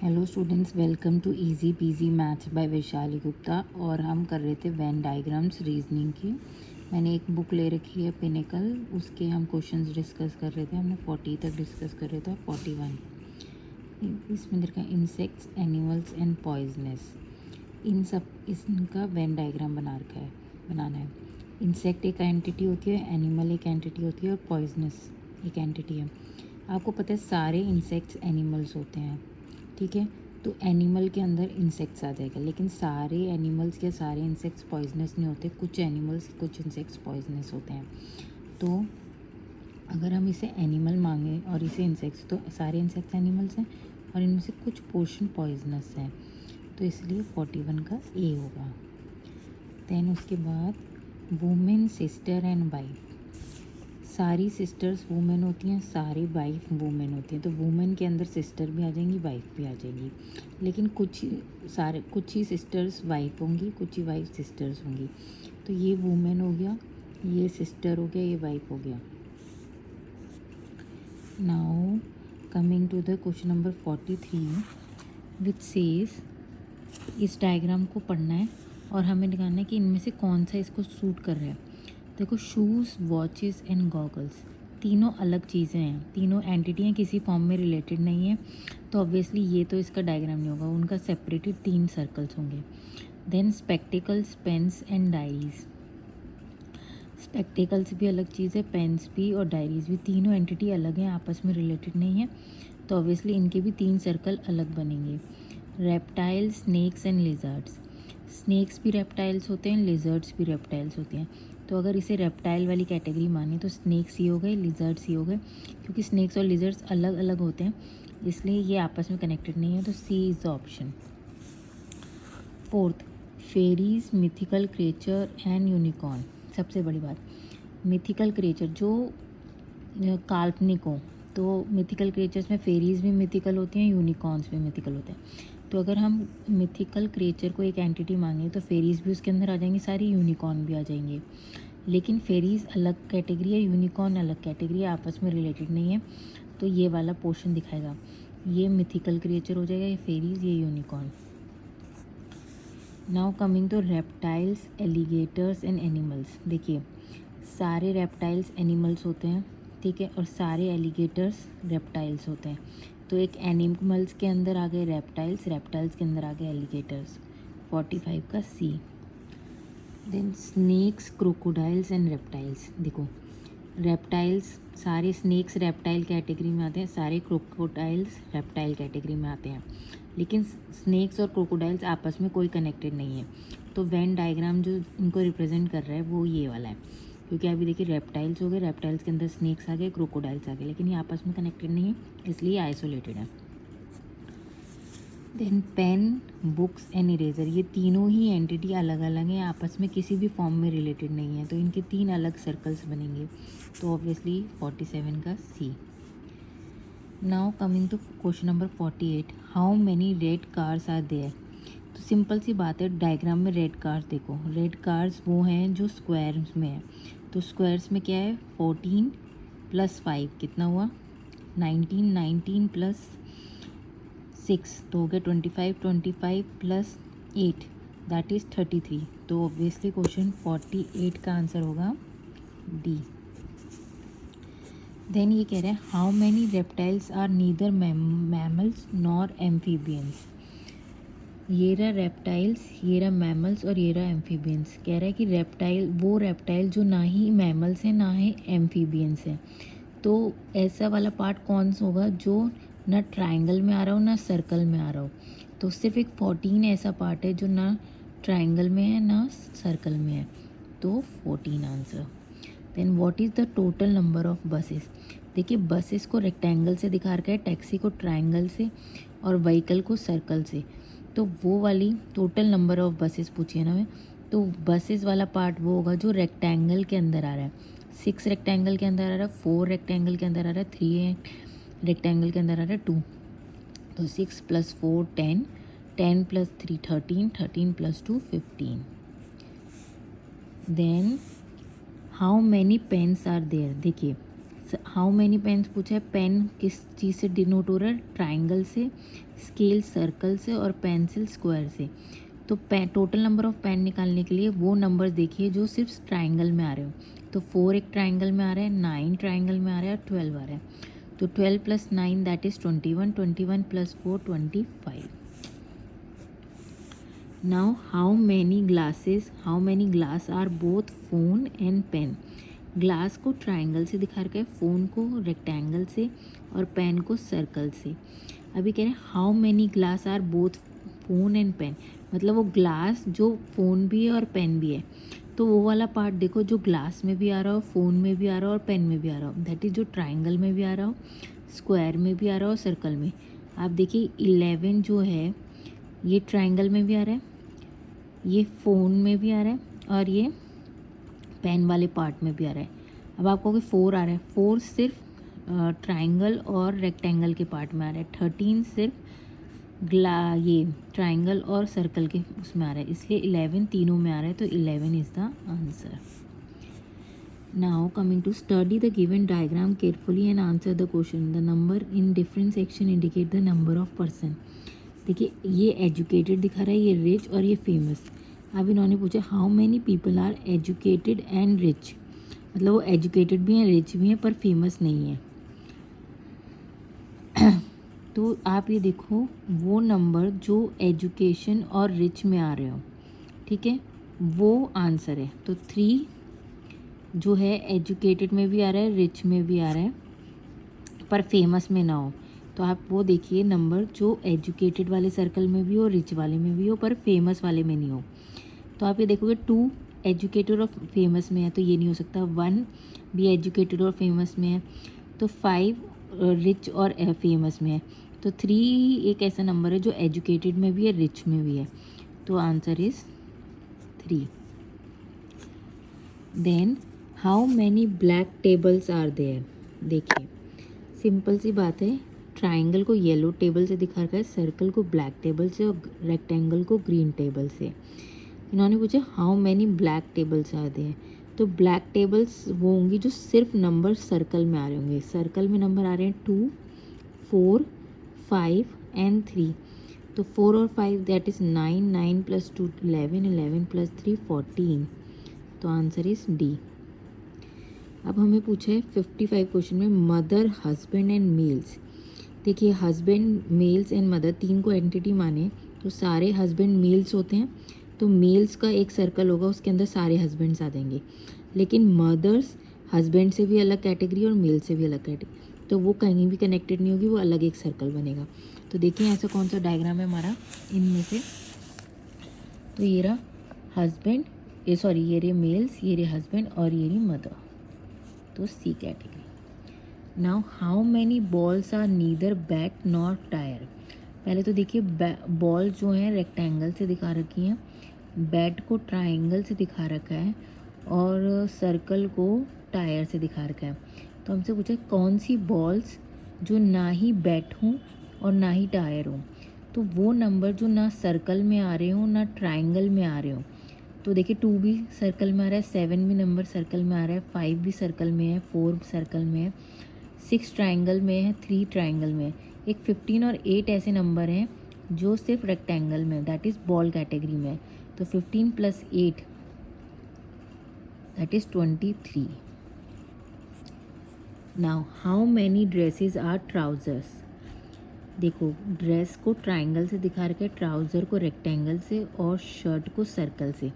Hello students, welcome to easy PG maths by Vaishali Gupta. और हम कर रहे थे वेन डायग्राम्स रीजनिंग की। मैंने एक बुक ले रखी है पिनेकल, उसके हम क्वेश्चंस डिस्कस कर रहे थे। हमने 40 तक डिस्कस कर रहे थे, 41 इसमें देखा इंसेक्ट्स, एनिमल्स एंड पॉइजनस। इन सब इनका वेन डायग्राम बनाना है। इंसेक्ट एक एंटिटी होती है, एनिमल एक एंटिटी होती है और पॉइजनस एक एंटिटी है। आपको पता है सारे इंसेक्ट्स एनिमल्स होते हैं, ठीक है। तो एनिमल के अंदर इंसेक्ट्स आ जाएगा, लेकिन सारे एनिमल्स या सारे इंसेक्ट्स पॉइजनस नहीं होते। कुछ एनिमल्स, कुछ इंसेक्ट्स पॉइजनस होते हैं। तो अगर हम इसे एनिमल मांगे और इसे इंसेक्ट्स, तो सारे इंसेक्ट्स एनिमल्स हैं और इनमें से कुछ पोर्शन पॉइजनस है, तो इसलिए 41 का ए होगा। देन उसके बाद वुमेन, सिस्टर एंड वाइफ। सारी सिस्टर्स वुमेन होती हैं, सारी वाइफ वुमेन होती हैं। तो वुमेन के अंदर सिस्टर भी आ जाएंगी, वाइफ भी आ जाएंगी, लेकिन कुछ ही सिस्टर्स वाइफ होंगी, कुछ ही वाइफ सिस्टर्स होंगी। तो ये वुमेन हो गया, ये सिस्टर हो गया, ये वाइफ हो गया। Now coming to the question number 43 which says, इस डायग्राम को पढ़ना है और हमें दिखाना है कि इनमें से कौन सा इसको सूट कर रहा है। देखो, शूज़, वॉचेस एंड गॉगल्स तीनों अलग चीज़ें हैं, तीनों एंटिटी हैं, किसी फॉर्म में रिलेटेड नहीं है। तो ऑब्वियसली ये तो इसका डायग्राम नहीं होगा, उनका सेपरेटेड 3 सर्कल्स होंगे। Then spectacles, pens and diaries. Spectacles भी अलग चीज़ है, पेन्स भी और डायरीज भी, तीनों एंटिटी अलग हैं, आपस में रिलेटेड नहीं है। तो ऑब्वियसली इनके भी 3 सर्कल अलग बनेंगे। Reptiles, snakes and lizards. Snakes भी रेप्टाइल्स होते हैं, लिजर्ड्स भी रेप्टाइल्स होते हैं। तो अगर इसे रेप्टाइल वाली कैटेगरी माने तो स्नेक्स ही हो गए, लिजर्ड्स ही हो गए, क्योंकि स्नेक्स और लिजर्ड्स अलग अलग होते हैं, इसलिए ये आपस में कनेक्टेड नहीं है। तो C is the option. Fourth, fairies, mythical creature and unicorn. सबसे बड़ी बात, मिथिकल क्रिएचर जो काल्पनिक हो, तो मिथिकल क्रिएचर्स में फेरीज भी मिथिकल होती हैं, यूनिकॉर्न्स भी मिथिकल होते हैं। तो अगर हम मिथिकल क्रिएचर को एक एंटिटी मांगे तो फेरीज भी उसके अंदर आ जाएंगी सारी, यूनिकॉर्न भी आ जाएंगे। लेकिन फेरीज अलग कैटेगरी है, यूनिकॉर्न अलग कैटेगरी है, आपस में रिलेटेड नहीं है। तो ये वाला पोर्शन दिखाएगा, ये मिथिकल क्रिएचर हो जाएगा, ये फेरीज, ये unicorn. Now coming to reptiles, alligators and animals. देखिए, सारे रेप्टाइल्स एनिमल्स होते हैं, ठीक है, और सारे एलिगेटर्स रेप्टाइल्स होते हैं। तो एक एनिमल्स के अंदर आ गए रेप्टाइल्स, रेप्टाइल्स के अंदर आ गए एलिगेटर्स। 45 का C. Then snakes, crocodiles and reptiles. देखो, रेप्टाइल्स, सारे स्नेक्स रेप्टाइल कैटेगरी में आते हैं, सारे क्रोकोडाइल्स रेप्टाइल कैटेगरी में आते हैं, लेकिन स्नेक्स और क्रोकोडाइल्स आपस में कोई कनेक्टेड नहीं है। तो वेन डायग्राम जो इनको रिप्रेजेंट कर रहा है वो ये वाला है, क्योंकि अभी देखिए रेप्टाइल्स हो गए, रेप्टाइल्स के अंदर स्नेक्स आ गए, क्रोकोडाइल्स आ गए, लेकिन ये आपस में कनेक्टेड नहीं है, इसलिए आइसोलेटेड है। Then pen, books and eraser, ये तीनों ही एंटिटी अलग अलग हैं, आपस में किसी भी फॉर्म में रिलेटेड नहीं है, तो इनके 3 अलग सर्कल्स बनेंगे। तो ऑब्वियसली 47 का C. Now coming to question number 48, how many red cars are there. तो सिंपल सी बात है, डायग्राम में रेड कार्स देखो, रेड कार्स वो हैं जो स्क्वायर्स में है। तो स्क्वायर्स में क्या है, 14 + 5 कितना हुआ, 19, 19 + 6 तो हो गया 25, 25 + 8 दैट इज़ 33। तो ऑब्वियसली क्वेश्चन 48 का आंसर होगा डी। देन ये कह रहा है, how many reptiles are neither mammals nor amphibians. ये रहा रेप्टाइल्स, ये रहा मैमल्स और ये रहा एम्फीबियंस। कह रहा है कि वो रेप्टाइल जो ना ही मैमल्स हैं ना ही एम्फीबियंस हैं। तो ऐसा वाला पार्ट कौन सा होगा जो ना ट्रायंगल में आ रहा हो ना सर्कल में आ रहा हो। तो सिर्फ एक 14 ऐसा पार्ट है जो ना ट्रायंगल में है ना सर्कल में है, तो 14 answer. Then what is the total number of buses. देखिए, बसेस को रेक्टेंगल से दिखा रखा है, टैक्सी को ट्रायंगल से और व्हीकल को सर्कल से। तो वो वाली टोटल नंबर ऑफ बसेस पूछिए ना मैं, तो बसेस वाला पार्ट वो होगा जो रेक्टेंगल के अंदर आ रहा है। 6 रेक्टेंगल के अंदर आ रहा है, 4 रेक्टेंगल के अंदर आ रहा है, 3 रेक्टेंगल के अंदर आ रहा है, 2। तो 6 + 4 10, 10 + 3 13, 13 + 2 15। Then how many pens are there. देखिए, हाउ मैनी पेन्स पूछा है, पेन किस चीज़ से डिनोट हो रहा है, ट्राइंगल से, स्केल सर्कल से और पेंसिल स्क्वायर से। तो टोटल नंबर ऑफ पेन निकालने के लिए वो नंबर देखिए जो सिर्फ ट्राइंगल में आ रहे हो। तो 4 एक ट्राइंगल में आ रहा है, 9 ट्राइंगल में आ रहा है और 12 आ रहा है। तो 12 + 9 that is 21, 21 + 4 25। Now how many glass are both phone and pen. Glass को ट्राइंगल से दिखा रखा है, फ़ोन को रेक्टेंगल से और पेन को सर्कल से। अभी कह रहे हैं how many glass are both phone and pen, मतलब वो ग्लास जो फ़ोन भी है और पेन भी है। तो वो वाला पार्ट देखो जो ग्लास में भी आ रहा हो, फ़ोन में भी आ रहा हो और पेन में भी आ रहा हो, दैट इज़ जो ट्राइंगल में भी आ रहा हो, स्क्वायर में भी आ रहा हो, सर्कल में। आप देखिए 11 जो है ये ट्राइंगल में भी आ रहा है, ये फ़ोन में भी आ रहा है और ये पेन वाले पार्ट में भी आ रहा है। अब आपको कोई 4 आ रहा है, 4 सिर्फ ट्राइंगल और रेक्टेंगल के पार्ट में आ रहा है, 13 सिर्फ ये ट्राइंगल और सर्कल के उसमें आ रहा है, इसलिए 11 तीनों में आ रहा है। तो 11 is the answer. Now coming to study the given diagram carefully and answer the question. The number in different section indicate the number of person. देखिए ये एजुकेटेड दिखा रहा है, ये रिच और ये फेमस। अब इन्होंने पूछा how many people are educated and rich, मतलब वो एजुकेटेड भी हैं, रिच भी हैं, पर फेमस नहीं है। तो आप ये देखो वो नंबर जो एजुकेशन और रिच में आ रहे हो, ठीक है, वो आंसर है। तो 3 जो है एजुकेटेड में भी आ रहा है, रिच में भी आ रहा है, पर फेमस में ना हो। तो आप वो देखिए नंबर जो एजुकेटेड वाले सर्कल में भी हो, रिच वाले में भी हो, पर फेमस वाले में नहीं हो। तो आप ये देखोगे 2 एजुकेटेड और फेमस में है, तो ये नहीं हो सकता। 1 भी एजुकेटेड और फेमस में है, तो 5 रिच और फेमस में है। तो 3 एक ऐसा नंबर है जो एजुकेटेड में भी है, रिच में भी है। तो answer is 3। Then how many black tables are there. देखिए सिंपल सी बात है, ट्राइंगल को येलो टेबल से दिखा रखा है, सर्कल को ब्लैक टेबल से और रेक्टेंगल को ग्रीन टेबल से। इन्होंने पूछा how many black tables are there. तो ब्लैक टेबल्स वो होंगी जो सिर्फ नंबर सर्कल में आ रहे होंगे। सर्कल में नंबर आ रहे हैं 2, 4, 5 एंड 3। तो 4 और 5 दैट इज़ 9, 9 + 2 11, 11 + 3 14। तो आंसर इज़ डी। अब हमें पूछा है 55 क्वेश्चन में मदर, हस्बैंड एंड मेल्स। देखिए हस्बैंड, मेल्स एंड मदर 3 को एंटिटी माने तो सारे हस्बैंड मेल्स होते हैं, तो मेल्स का एक सर्कल होगा, उसके अंदर सारे हस्बैंड्स आ जाएंगे। लेकिन मदर्स हस्बैंड से भी अलग कैटेगरी और मेल से भी अलग कैटेगरी, तो वो कहीं भी कनेक्टेड नहीं होगी, वो अलग एक सर्कल बनेगा। तो देखिए ऐसा कौन सा डायग्राम है हमारा इनमें से। तो ये रहा हस्बैंड, ये रहे मेल्स, ये रहे हस्बैंड और ये रही मदर, तो C category. Now how many balls are neither bat not tyre. पहले तो देखिए बॉल जो है रेक्टेंगल से दिखा रखी हैं, बैट को ट्राइंगल से दिखा रखा है और सर्कल को टायर से दिखा रखा है। तो हमसे पूछा कौन सी बॉल्स जो ना ही बैट हों और ना ही टायर हों। तो वो नंबर जो ना सर्कल में आ रहे हो ना ट्राइंगल में आ रहे हो। तो देखिए 2 भी सर्कल में आ रहा है, 7 भी नंबर सर्कल में आ रहा है, 5 भी सर्कल में है, 4 सर्कल में है, 6 ट्राइंगल में है, 3 ट्राइंगल में है। एक 15 और 8 ऐसे नंबर हैं जो सिर्फ रेक्टेंगल में, दैट इज़ बॉल कैटेगरी में है। तो 15 + 8 that is 23। Now how many dresses are trousers. देखो ड्रेस को ट्राइंगल से दिखा रखा है, ट्राउज़र को रेक्टेंगल से और शर्ट को सर्कल से।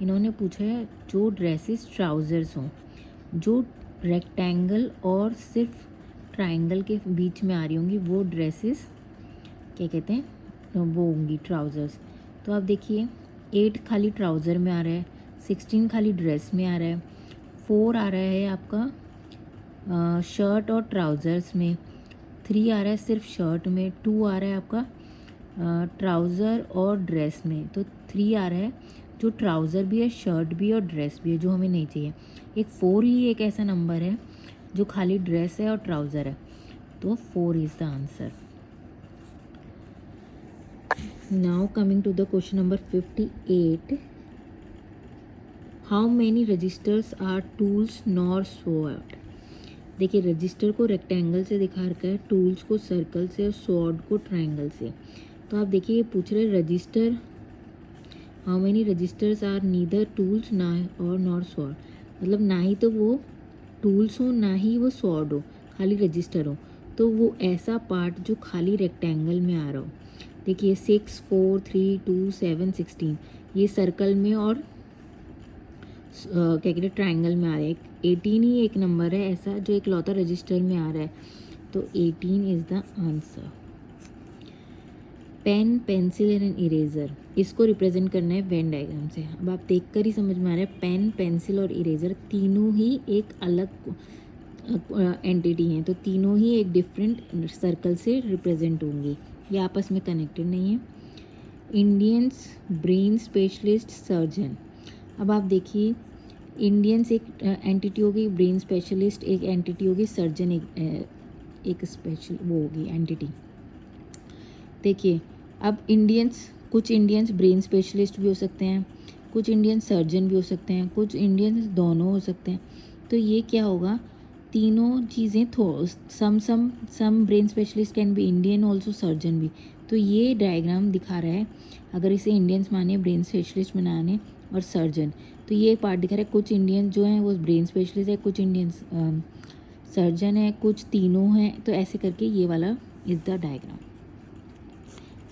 इन्होंने पूछा है जो ड्रेसेस ट्राउज़र्स हों, जो रेक्टेंगल और सिर्फ ट्राइंगल के बीच में आ रही होंगी वो ड्रेसेस क्या कहते हैं, वो होंगी ट्राउज़र्स। तो आप देखिए 8 खाली ट्राउज़र में आ रहा है, 16 खाली ड्रेस में आ रहा है, 4 आ रहा है आपका शर्ट और ट्राउज़र्स में, 3 आ रहा है सिर्फ शर्ट में, 2 आ रहा है आपका ट्राउज़र और ड्रेस में। तो 3 आ रहा है जो ट्राउज़र भी है, शर्ट भी है और ड्रेस भी है, जो हमें नहीं चाहिए। एक 4 ही एक ऐसा नंबर है जो खाली ड्रेस है और ट्राउज़र है। तो 4 is the answer. Now coming to the question number 58। How many registers are tools nor sword. देखिए रजिस्टर को रेक्टेंगल से दिखा रखा है, टूल्स को सर्कल से और स्वॉर्ड को ट्रायंगल से। तो आप देखिए ये पूछ रहे register, how many registers are neither tools ना और नॉट स्वॉर्ड, मतलब ना ही तो वो टूल्स हो ना ही वो स्वॉर्ड हो, खाली रजिस्टर हो। तो वो ऐसा पार्ट जो खाली रेक्टेंगल में आ रहा हो। देखिए 6 4 3 2 7 16 ये सर्कल में और क्या कहते हैं ट्रायंगल में आ रहा है। 18 ही एक नंबर है ऐसा जो एक लौता रजिस्टर में आ रहा है, तो 18 is the answer. Pen, pencil and eraser, इसको रिप्रेजेंट करना है वेन डायग्राम से। अब आप देखकर ही समझ में आ रहा है पेन, पेंसिल और इरेजर तीनों ही एक अलग एंटिटी हैं, तो तीनों ही एक डिफरेंट सर्कल से रिप्रेजेंट होंगी, ये आपस में कनेक्टेड नहीं है। इंडियंस ब्रेन स्पेशलिस्ट सर्जन, अब आप देखिए इंडियंस एक एंटिटी होगी, ब्रेन स्पेशलिस्ट एक एंटिटी होगी, सर्जन एक स्पेशल वो होगी एंटिटी। देखिए अब इंडियंस, कुछ इंडियंस ब्रेन स्पेशलिस्ट भी हो सकते हैं, कुछ इंडियंस सर्जन भी हो सकते हैं, कुछ इंडियंस दोनों हो सकते हैं। तो ये क्या होगा, तीनों चीज़ें some brain specialist can be Indian also surgeon भी। तो ये डायग्राम दिखा रहा है, अगर इसे इंडियंस माने ब्रेन स्पेशलिस्ट बनाने और सर्जन, तो ये पार्ट दिखा रहा है कुछ इंडियन जो हैं वो ब्रेन स्पेशलिस्ट है, कुछ इंडियंस सर्जन है, कुछ तीनों हैं। तो ऐसे करके ये वाला इज़ द डायग्राम।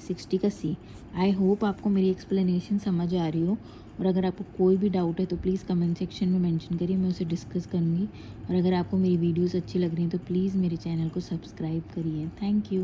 60 का सी। आई होप आपको मेरी एक्सप्लेनेशन समझ आ रही हो, और अगर आपको कोई भी डाउट है तो प्लीज़ कमेंट सेक्शन में मेंशन करिए, मैं उसे डिस्कस करूँगी। और अगर आपको मेरी वीडियोस अच्छी लग रही हैं तो प्लीज़ मेरे चैनल को सब्सक्राइब करिए। Thank you.